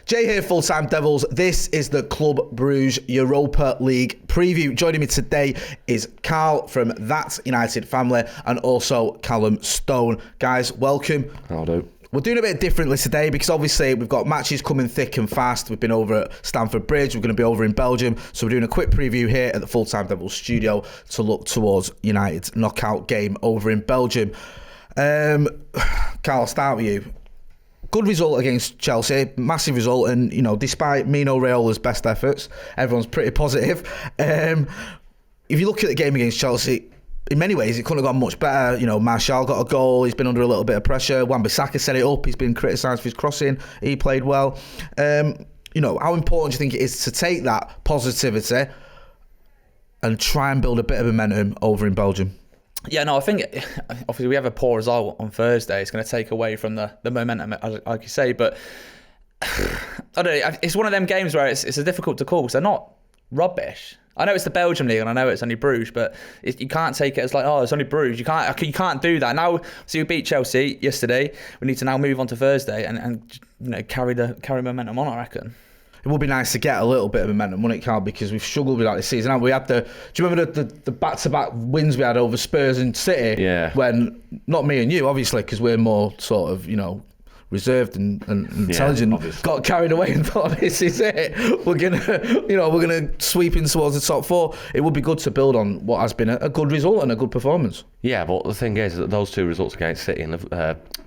Jay here, Full-Time Devils. This is the Club Brugge Europa League preview. Joining me today is Karl from That United family and also Callum Stone. Guys, welcome. How do? We're doing a bit differently today because obviously we've got matches coming thick and fast. We've been over at Stamford Bridge. We're going to be over in Belgium. So we're doing a quick preview here at the Full-Time Devils studio to look towards United's knockout game over in Belgium. Karl, I'll start with you. Good result against Chelsea, massive result, and despite Mino Raiola's best efforts, everyone's pretty positive. If you look at the game against Chelsea, in many ways it couldn't have gone much better. Martial got a goal, he's been under a little bit of pressure. Wan-Bissaka set it up, he's been criticised for his crossing, he played well. How important do you think it is to take that positivity and try and build a bit of momentum over in Belgium? Yeah, no, I think obviously we have a poor result on Thursday. It's going to take away from the momentum, like you say. But I don't know. It's one of them games where it's difficult to call because they're not rubbish. I know it's the Belgian league and I know it's only Bruges, but you can't take it as like, oh, it's only Bruges. You can't do that. Now, so we beat Chelsea yesterday. We need to now move on to Thursday and carry momentum on, I reckon. It would be nice to get a little bit of momentum, wouldn't it, Karl? Because we've struggled with that this season. We had do you remember the back-to-back wins we had over Spurs and City? Yeah. When, not me and you, obviously, because we're more sort of, reserved and intelligent, got carried away and thought, this is it. We're gonna sweep in towards the top four. It would be good to build on what has been a good result and a good performance. Yeah, but the thing is that those two results against City and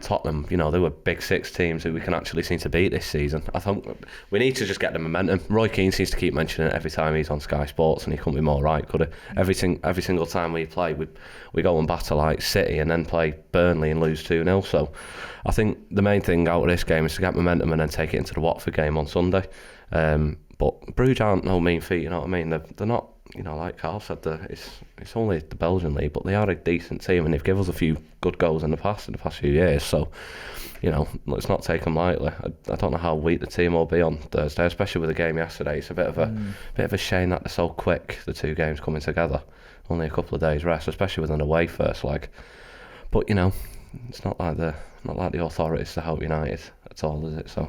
Tottenham, they were big six teams who we can actually seem to beat this season. I think we need to just get the momentum. Roy Keane seems to keep mentioning it every time he's on Sky Sports, and he couldn't be more right, could he? Every single time we play, we go and batter like City and then play Burnley and lose 2-0. So I think the main thing out of this game is to get momentum and then take it into the Watford game on Sunday. But Bruges aren't no mean feat, you know what I mean? They're not, like Karl said, it's only the Belgian league, but they are a decent team and they've given us a few good goals in the past few years. So, let's not take them lightly. I don't know how weak the team will be on Thursday, especially with the game yesterday. It's a bit of a shame that they're so quick, the two games coming together. Only a couple of days rest, especially with an away first leg. But it's not like the authorities to help United at all, is it? So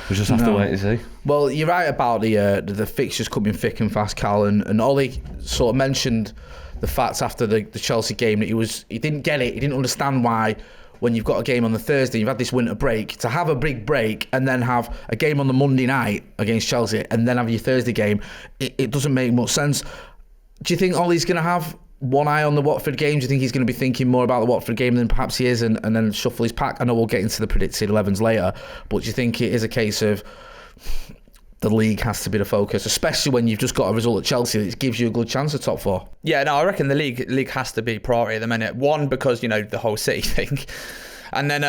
we just have to wait and see. Well, you're right about the fixtures coming thick and fast, Karl, and Ollie sort of mentioned the fact after the Chelsea game that he didn't get it. He didn't understand why, when you've got a game on the Thursday, you've had this winter break, to have a big break and then have a game on the Monday night against Chelsea and then have your Thursday game, it doesn't make much sense. Do you think Ollie's going to have one eye on the Watford game? Do you think he's going to be thinking more about the Watford game than perhaps he is and then shuffle his pack? I know we'll get into the predicted 11s later, but do you think it is a case of the league has to be the focus, especially when you've just got a result at Chelsea that gives you a good chance at top four? Yeah, no, I reckon the league has to be priority at the minute. One, because, the whole City thing. And then,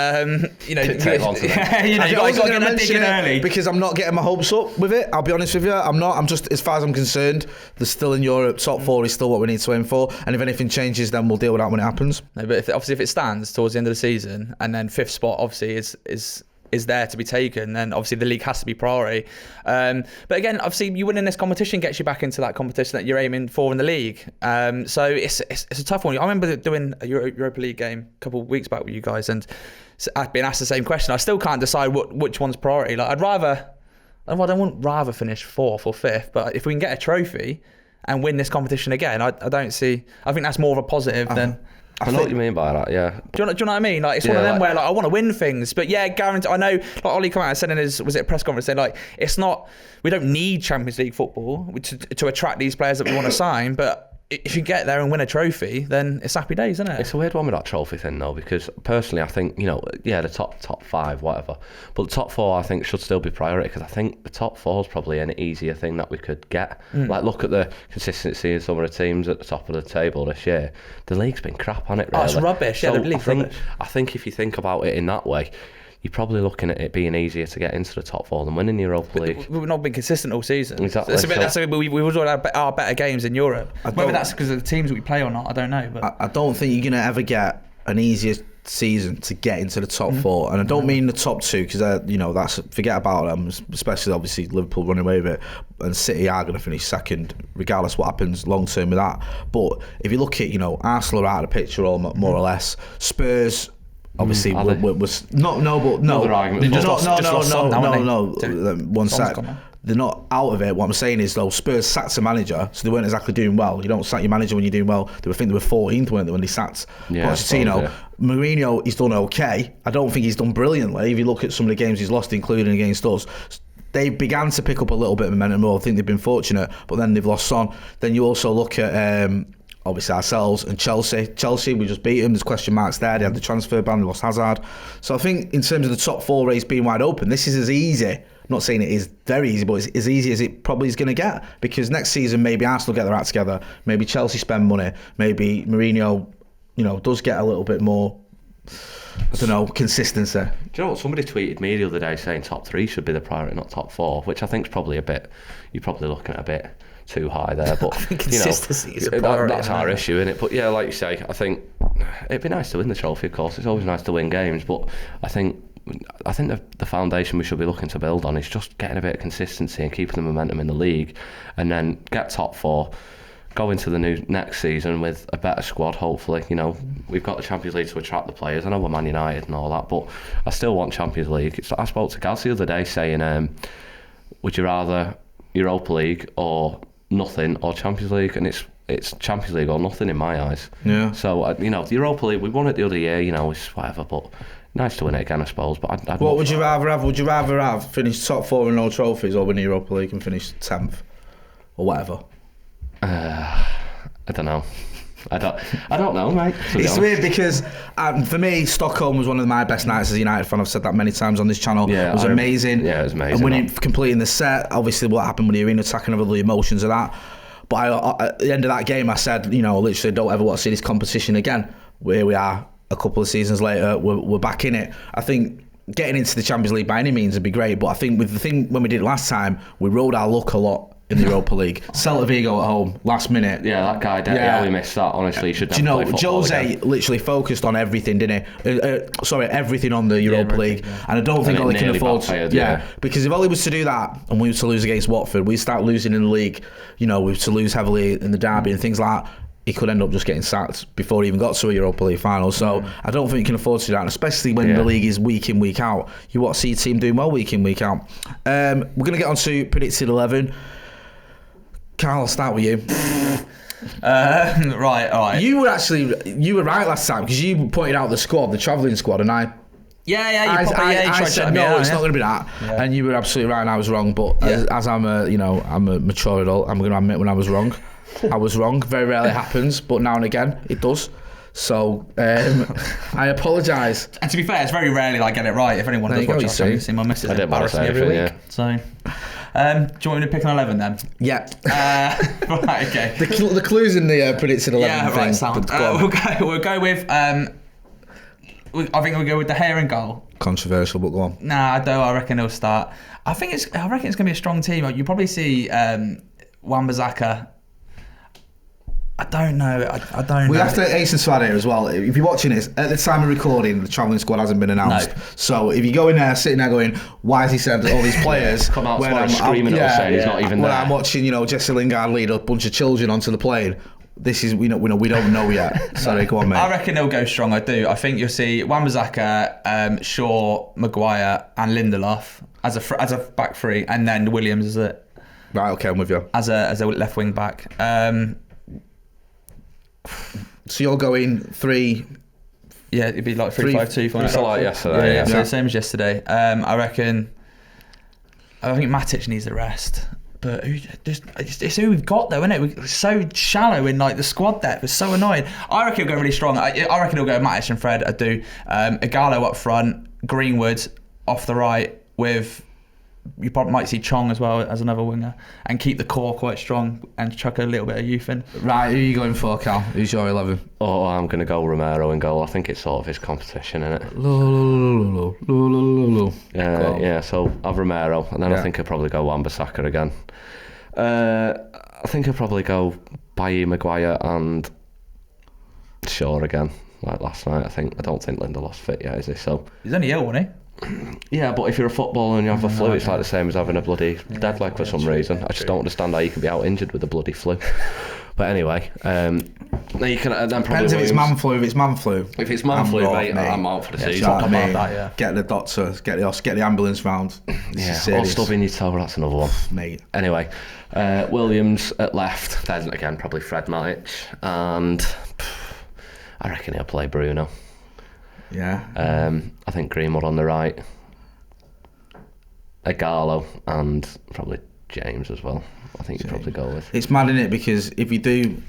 you got to get that digging early. Because I'm not getting my hopes up with it, I'll be honest with you. I'm just, as far as I'm concerned, they're still in Europe. Top four is still what we need to aim for. And if anything changes, then we'll deal with that when it happens. No, but if it stands towards the end of the season, and then fifth spot obviously is there to be taken, then obviously the league has to be priority. But again, obviously you winning this competition gets you back into that competition that you're aiming for in the league. So it's a tough one. I remember doing a Europa League game a couple of weeks back with you guys, and I've been asked the same question. I still can't decide which one's priority. Like I wouldn't rather finish fourth or fifth, but if we can get a trophy and win this competition again, I think that's more of a positive than. I know what you mean by that, yeah. Do you know what I mean? Like, it's one of them where I want to win things, but yeah, guarantee. I know, like Ollie came out and said in his press conference, saying it's not, we don't need Champions League football to attract these players that we want to sign, but if you get there and win a trophy, then it's happy days, isn't it? It's a weird one with that trophy thing though, because personally I think, the top five, whatever, but the top four I think should still be priority, because I think the top four is probably an easier thing that we could get. Like, look at the consistency of some of the teams at the top of the table this year. The league's been crap on it, really. Oh, it's rubbish. So the league's rubbish. I think if you think about it in that way, you're probably looking at it being easier to get into the top four than winning the Europa League. We've not been consistent all season. Exactly. We've always had our better games in Europe. Whether that's because of the teams that we play or not, I don't know. But I don't think you're going to ever get an easier season to get into the top four, and I don't mean the top two, because that's, forget about them, especially obviously Liverpool running away with it, and City are going to finish second regardless what happens long term with that. But if you look at Arsenal are out of the picture more or less. Spurs Obviously, Are they? was not no, but no, Another argument. They've just no, lost- no, just no, lost no, Son now, no, haven't no. they? One Son's sec. gone now. They're not out of it. What I'm saying is, though, Spurs sacked a manager, so they weren't exactly doing well. You don't sack your manager when you're doing well. I think they were 14th, weren't they, when they sacked Pochettino? Yeah. Mourinho, he's done okay. I don't think he's done brilliantly. If you look at some of the games he's lost, including against us, they began to pick up a little bit of momentum. I think they've been fortunate, but then they've lost Son. Then you also look at obviously ourselves and Chelsea. Chelsea, we just beat them. There's question marks there. They had the transfer ban. They lost Hazard. So I think in terms of the top 4 race being wide open, this is as easy. I'm not saying it is very easy, but it's as easy as it probably is going to get. Because next season, maybe Arsenal get their act together. Maybe Chelsea spend money. Maybe Mourinho, does get a little bit more, I don't know, consistency. Do you know what? Somebody tweeted me the other day saying top 3 should be the priority, not top 4, which I think is probably you're probably looking at a bit too high there. But Consistency is a priority. That's our issue, isn't it? But yeah, like you say, I think it'd be nice to win the trophy, of course. It's always nice to win games, but I think the foundation we should be looking to build on is just getting a bit of consistency and keeping the momentum in the league, and then get top 4, go into the next season with a better squad, hopefully. We've got the Champions League to attract the players. I know we're Man United and all that, but I still want Champions League. I spoke to Gaz the other day saying, would you rather Europa League or nothing, or Champions League? And it's Champions League or nothing in my eyes. Yeah. So the Europa League, we won it the other year. It's whatever, but nice to win it again, I suppose. But what would you rather have? Would you rather have finished top 4 and no trophies, or win the Europa League and finish 10th, or whatever? I don't know. I don't know, mate. It's weird because for me, Stockholm was one of my best nights as a United fan. I've said that many times on this channel. Yeah, it was amazing. Yeah, it was amazing. And winning, completing the set, obviously what happened with the arena attacking, over the emotions of that. But at the end of that game, I said, literally, don't ever want to see this competition again. Here we are, a couple of seasons later, we're back in it. I think getting into the Champions League by any means would be great, but I think with the thing when we did it last time, we rode our luck a lot in the Europa League. Celta Vigo at home, last minute. Yeah, that guy, yeah, we missed that. Honestly, he should never play football Jose again. literally focused on everything, didn't he? Everything on the Europa League. Yeah. And I don't think Ole can afford to. Because if Ole was to do that and we were to lose against Watford, we start losing in the league, we were to lose heavily in the derby and things like that, he could end up just getting sacked before he even got to a Europa League final. So I don't think he can afford to do that, and especially when the league is week in, week out. You want to see your team doing well week in, week out. We're going to get on to predicted 11. Karl, I'll start with you. Right, all right. You were right last time because you pointed out the squad, the travelling squad, and I said no, it's not going to be that, and you were absolutely right, and I was wrong. But as I'm I'm a mature adult, I'm going to admit when I was wrong. I was wrong. Very rarely happens, but now and again it does. So I apologise. And to be fair, it's very rarely I get it right. If anyone does watch us, you see my missus embarrass me every week. So. Do you want me to pick an 11 then? Yeah. Right. Okay. The clues in the predicted 11 yeah, thing. Right. Sound. We'll go with. I think we'll go with the hair and goal. Controversial, but go on. Nah, I don't. I reckon he'll start. I reckon it's going to be a strong team. You probably see Wan-Bissaka. I don't know. I don't know. We have to hasten to add here as well. If you're watching this, at the time of recording, the travelling squad hasn't been announced. No. So if you go in there, sitting there going, why has he sent all these players? Come out when I'm screaming at us saying he's not even there. When I'm watching, Jesse Lingard lead a bunch of children onto the plane. This is we don't know yet. Sorry, go on, mate. I reckon they'll go strong. I do. I think you'll see Wan-Bissaka, Shaw, Maguire, and Lindelof as a back three, and then Williams as a I'm with you as a left wing back. So you're going 3. Yeah, it'd be like 3-5-2. It's like yesterday. Yeah. So same as yesterday. I think Matic needs the rest. But it's who we've got though, isn't it? We're so shallow in like the squad depth. It's so annoying. I reckon he'll go really strong. I reckon he'll go Matic and Fred. I do. Igalo up front, Greenwood off the right with. You probably might see Chong as well as another winger, and keep the core quite strong and chuck a little bit of youth in. Right, who are you going for, Cal? Who's your 11? Oh, I'm going to go Romero in goal. I think it's sort of his competition, isn't it? Yeah, so I've Romero, and then I think I'll probably go Wan-Bissaka again. I think I'll probably go Bailly, Maguire and Shaw again, like last night. I don't think Lindelof's fit yet, is he? So he's only ill, wasn't he? Yeah, but if you're a footballer and you have a flu, it's like the same as having a bloody dead leg for some reason. I just don't understand how you can be out injured with a bloody flu. But anyway, No, you can. Then probably Depends if it's man flu. If it's man flu, mate, I'm out for the season. Talk about that, yeah. Get the doctor, get the ambulance round. Or stubbing your toe, that's another one. Mate. Anyway, Williams at left. There's again probably Fred Matic, and I reckon he'll play Bruno. Yeah. I think Greenwood on the right, Ighalo, and probably James as well. I think you'd probably go with. It's mad, isn't it? Because if you do,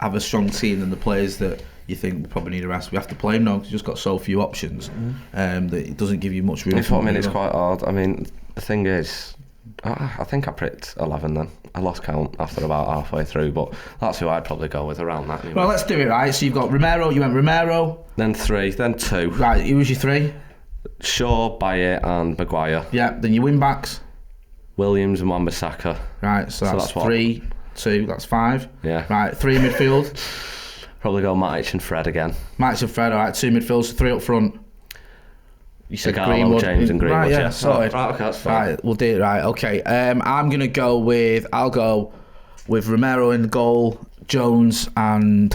have a strong team, then the players that you think probably need a rest, we have to play them now because you've just got so few options that it doesn't give you much room. It's what I mean. It's quite hard. I mean, the thing is, I think I picked 11 then. I lost count after about halfway through, but that's who I'd probably go with around that. Anyway. Well, let's do it, right? So you've got Romero, you went Romero. Then 3, then 2. Right, who was your 3? Shaw, Bayer and Maguire. Yeah, then your wing-backs. Williams and Wan-Bissaka. Right, so that's 3, 2, that's 5. Yeah. Right, 3 midfield. Probably go Matic and Fred again. Matic and Fred, alright, 2 midfields, 3 up front. You said Ighalo, Greenwood. James and Greenwood, right, yeah. Sorted. Right, okay, that's fine. Right, we'll do it, right, okay. I'll go with Romero in goal, Jones and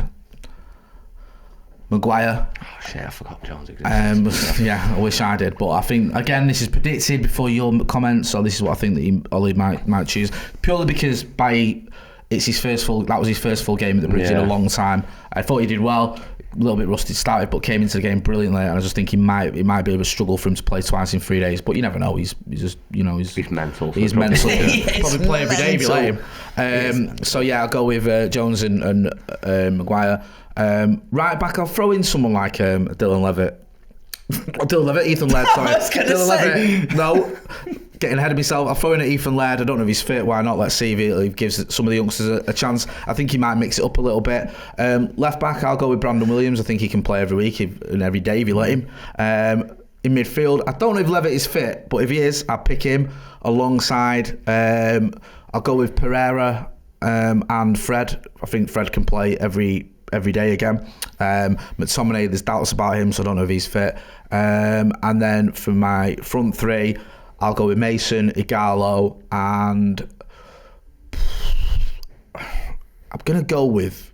Maguire. Oh shit, I forgot Jones existed. Yeah, I wish I did, but I think again this is predicted before your comments, so this is what I think that Ollie might choose purely because that was his first full game at the Bridge in a long time. I thought he did well. A little bit rusty started, but came into the game brilliantly. And I just think it might be a bit of a struggle for him to play twice in 3 days. But you never know. He's just he's mental. He's mental. He's probably play every day if you let him. So yeah, I'll go with Jones and Maguire. Right back, I'll throw in someone like Dylan Levitt. Ethan Laird. Sorry, Dylan Levitt. No. Getting ahead of myself. I'll throw in at Ethan Laird. I don't know if he's fit. Why not? Let's see if he gives some of the youngsters a chance. I think he might mix it up a little bit. Left back, I'll go with Brandon Williams. I think he can play every week and every day if you let him. In midfield, I don't know if Levitt is fit, but if he is, I'll pick him alongside. I'll go with Pereira and Fred. I think Fred can play every day again. McTominay, there's doubts about him, so I don't know if he's fit. And then for my front 3, I'll go with Mason, Ighalo, and I'm going to go with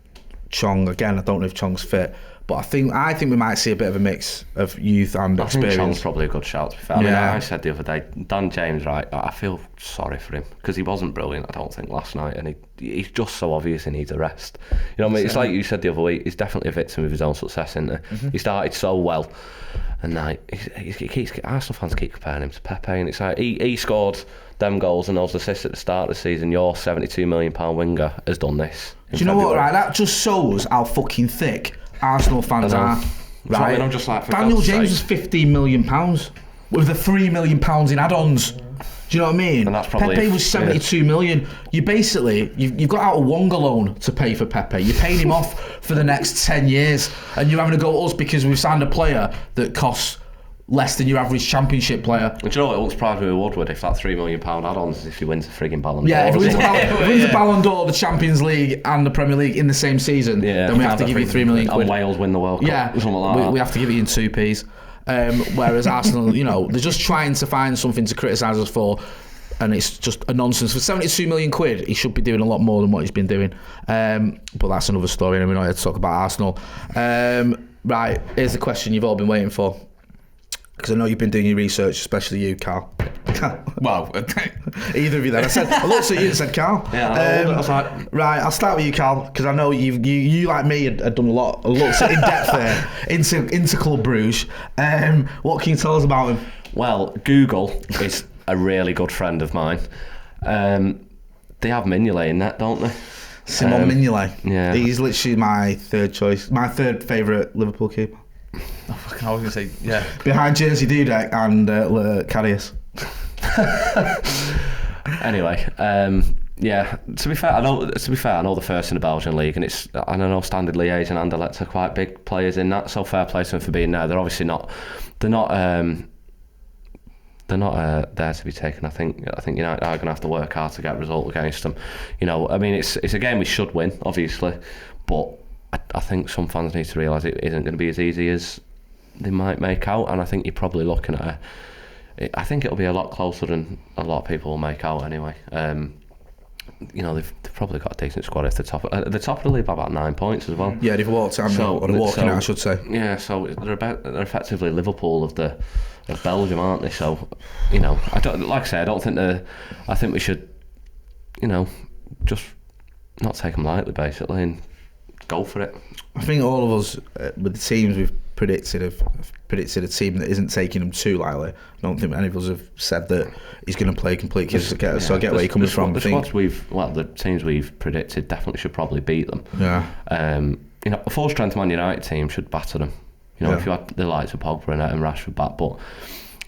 Chong. Again, I don't know if Chong's fit, but I think we might see a bit of a mix of youth and experience. I think Chong's probably a good shout, to be fair. Yeah. I mean, I said the other day, Dan James, right, I feel sorry for him because he wasn't brilliant, I don't think, last night, and he's just so obvious he needs a rest. You know what I mean? It's like you said the other week, he's definitely a victim of his own success, isn't he? Mm-hmm. He started so well, and now Arsenal fans keep comparing him to Pepe, and it's like he scored them goals and those assists at the start of the season. Your £72 million winger has done this. Do you know what, right? That just shows how fucking thick Arsenal fans are. Right? I mean, I'm just like, Daniel James was £15 million with the £3 million in add-ons. Do you know what I mean? And that's probably Pepe was 72 million. You've got out a Wonga loan to pay for Pepe. You're paying him off for the next 10 years, and you're having to go at us because we've signed a player that costs less than your average championship player. And do you know what? It won't surprise me with Woodward if that £3 million add-ons is if he wins the frigging Ballon d'Or. Yeah, if he wins the Ballon d'Or, the Champions League and the Premier League in the same season, then we have to give you £3 million. And Wales win the World Cup. Yeah, something like that. We have to give it in 2p's. Whereas Arsenal, they're just trying to find something to criticise us for, and it's just a nonsense. For 72 million quid, he should be doing a lot more than what he's been doing. But that's another story, and we're not here to talk about Arsenal. Right, here's the question you've all been waiting for, because I know you've been doing your research, especially you, Carl. Well, either of you then. I looked at you and said, Carl. Yeah, I was like, right, I'll start with you, Carl, because I know you like me had done a lot in depth there into Club Brugge. What can you tell us about him? Well, Google is a really good friend of mine. They have Mignolet in that, don't they? Simon Mignolet. Yeah. He's literally my third choice, my third favourite Liverpool keeper. I was going to say, yeah. Behind Jersey Dudek and Karius. Anyway, yeah. To be fair, I know the first in the Belgian league, and I know Standard Liège and Anderlecht are quite big players in that. So fair play to them for being there. They're obviously not. They're not there to be taken. I think United are going to have to work hard to get a result against them. I mean, it's a game we should win, obviously, but I think some fans need to realise it isn't going to be as easy as they might make out, and I think you're probably looking at I think it'll be a lot closer than a lot of people will make out anyway. they've probably got a decent squad at the top of the league by about 9 points as well. Yeah, they've walked out, I should say. Yeah, so they're effectively Liverpool of Belgium, aren't they? So, I think we should, just not take them lightly, basically, and go for it. I think all of us, with the teams we've predicted, have predicted a team that isn't taking them too lightly. I don't think any of us have said that he's going to play complete kiss. So I get where you're coming from. The teams we've predicted definitely should probably beat them. Yeah. A full strength Man United team should batter them. If you had the likes of Pogba and Rashford back, but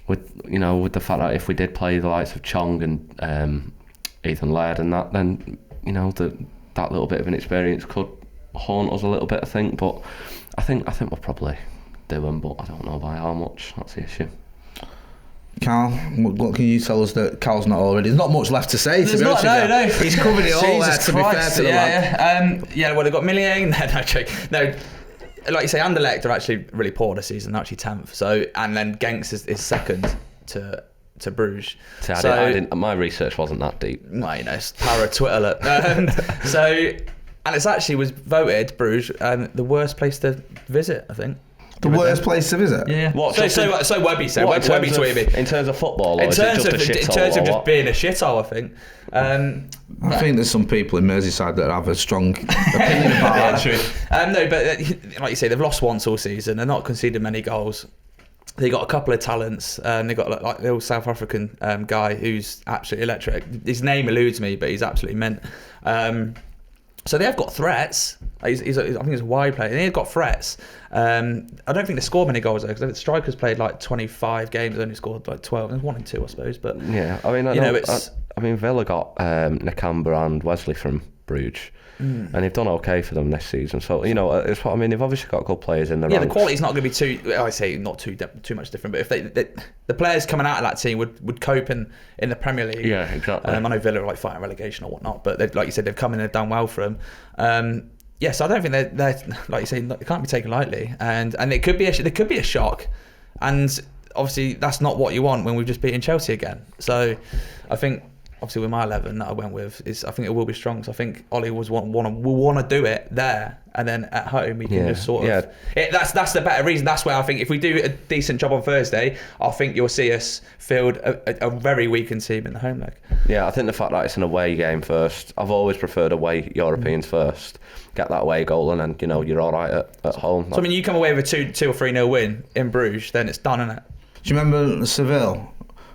with the fact that if we did play the likes of Chong and Ethan Laird and that, then that little bit of inexperience could haunt us a little bit, I think. But I think we'll probably do them, but I don't know by how much. That's the issue. Karl, what can you tell us that Karl's not already? There's not much left to say. He's covered it all there, to be fair to the lad. Well, they've got Millier. No, like you say, Anderlecht are actually really poor this season. They're actually 10th. So, and then Genks is second to Bruges. My research wasn't that deep. Well, it's power of Twitter. Look. And it's actually was voted, Bruges, the worst place to visit, I think. The worst place to visit? Yeah. So Webby said. Webby tweeted me. In terms of football, or in terms of just being a shithole, I think. I think there's some people in Merseyside that have a strong opinion about that. True. No, but like you say, they've lost once all season. They're not conceded many goals. They got a couple of talents. They got like the old South African guy who's absolutely electric. His name eludes me, but he's absolutely mint. So they have got threats. I think he's a wide player. They've got threats. I don't think they scored many goals though, because the strikers played like 25 games, only scored like 12. There's 1 and 2, I suppose. But yeah, Villa got Nakamba and Wesley from Bruges. And they've done okay for them this season. So it's what I mean. They've obviously got good players in the ranks. The quality's not going to be too. I say not too much different. But if the players coming out of that team would cope in the Premier League. Yeah, exactly. I know Villa are like fighting relegation or whatnot, but like you said, they've come in and done well for them. Yes, I don't think they're like you say, they can't be taken lightly, and it could be a shock, and obviously that's not what you want when we've just beaten Chelsea again. So I think. Obviously, with my 11 that I went with, I think it will be strong. So I think Ollie will want to do it there, and then at home we can just sort of. That's the better reason. That's where I think if we do a decent job on Thursday, I think you'll see us field a very weakened team in the home leg. Yeah, I think the fact that it's an away game first. I've always preferred away Europeans first. Get that away goal, and then you're all right at home. So I mean, you come away with a 2 or 3-0 win in Bruges, then it's done, isn't it? Do you remember Seville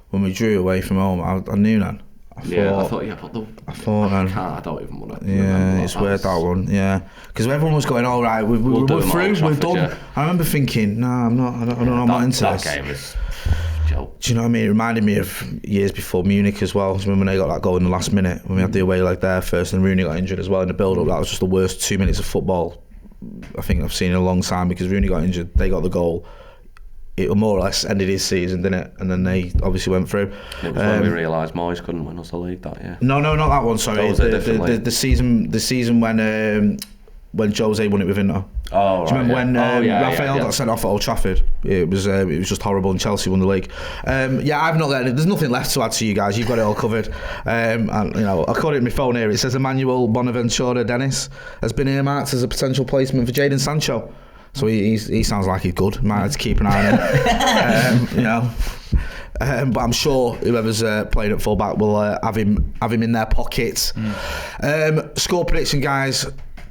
when we drew away from home? I knew that. I thought I don't even want to. Yeah, it's weird that one. Yeah, because everyone was going, all right, we're through, we've done. Yeah. I remember thinking, I'm not into this. That game was joke. Do you know what I mean? It reminded me of years before Munich as well. Remember when they got that goal in the last minute when we had the away leg there first, and Rooney got injured as well in the build-up. That was just the worst 2 minutes of football I think I've seen in a long time, because Rooney got injured, they got the goal. It more or less ended his season, didn't it? And then they obviously went through. It was when we realised Moyes couldn't win us the league that year. No, not that one. Sorry, the season when Jose won it with Inter. Oh, right. Do you remember when Raphael got sent off at Old Trafford? It was just horrible, and Chelsea won the league. I've not got. There's nothing left to add to you guys. You've got it all covered. And I caught it in my phone here. It says Emmanuel Bonaventura Dennis has been earmarked as a potential placement for Jadon Sancho. So he sounds like he's good. Might have to keep an eye on him. But I'm sure whoever's playing at fullback will have him in their pockets. Score prediction, guys.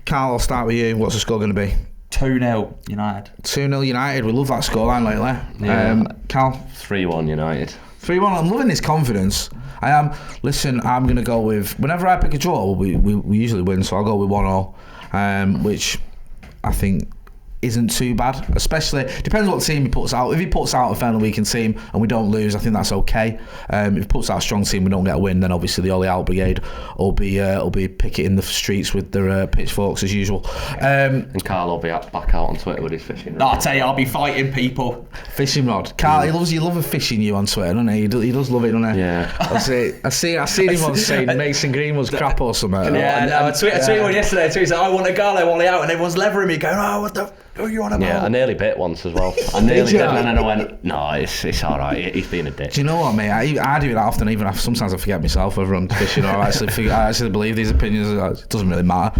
Karl, I'll start with you. What's the score going to be? 2-0 United. 2-0 United. We love that scoreline lately. Yeah. Karl? 3-1 United. 3-1. I'm loving this confidence. I am. Listen, I'm going to go with. Whenever I pick a draw, we usually win, so I'll go with 1-0, which I think isn't too bad, especially depends what team he puts out. If he puts out a fairly weakened team and we don't lose, I think that's okay. If he puts out a strong team, we don't get a win, then obviously the Ollie Out Brigade will be picketing the streets with their pitchforks as usual. And Karl will be back out on Twitter with his fishing rod. I'll tell you, I'll be fighting people. Fishing rod. Karl, he loves fishing you on Twitter, doesn't he? He does love it, doesn't he? Yeah. I seen him once saying Mason Green was crap or something. Yeah, I tweeted one yesterday too. He said, I want a Garlo Ollie Out, and everyone's levering me, going, what the Who are you on about? Yeah, I nearly bit once as well. I nearly bit, and then I went, no, it's all right. He's been a dick. Do you know what, mate? I do it often. Even sometimes I forget myself whether I'm fishing or I actually believe these opinions. It doesn't really matter.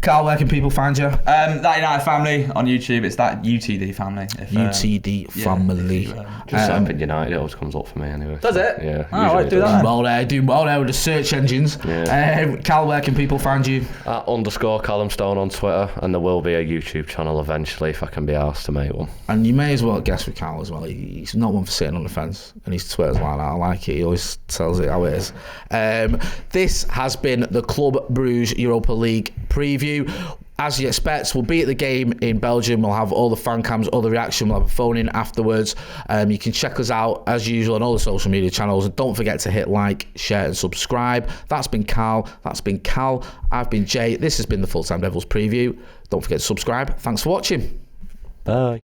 Karl, where can people find you? That United family on YouTube. It's that UTD family. UTD family. Just type in United, it always comes up for me anyway. Does it? Yeah. Oh, right, do that. Do well there with the search engines. Yeah. Karl, where can people find you? @_Callum Stone on Twitter, and there will be a YouTube channel eventually if I can be asked to make one. And you may as well guess with Karl as well. He's not one for sitting on the fence, and his Twitter's like that. I like it. He always tells it how it is. This has been the Club Brugge Europa League preview. As you expect, we'll be at the game in Belgium. We'll have all the fan cams, all the reaction. We'll have a phone in afterwards. You can check us out as usual on all the social media channels. And don't forget to hit like, share, and subscribe. That's been Karl. That's been Cal. I've been Jay. This has been the Full Time Devils preview. Don't forget to subscribe. Thanks for watching. Bye.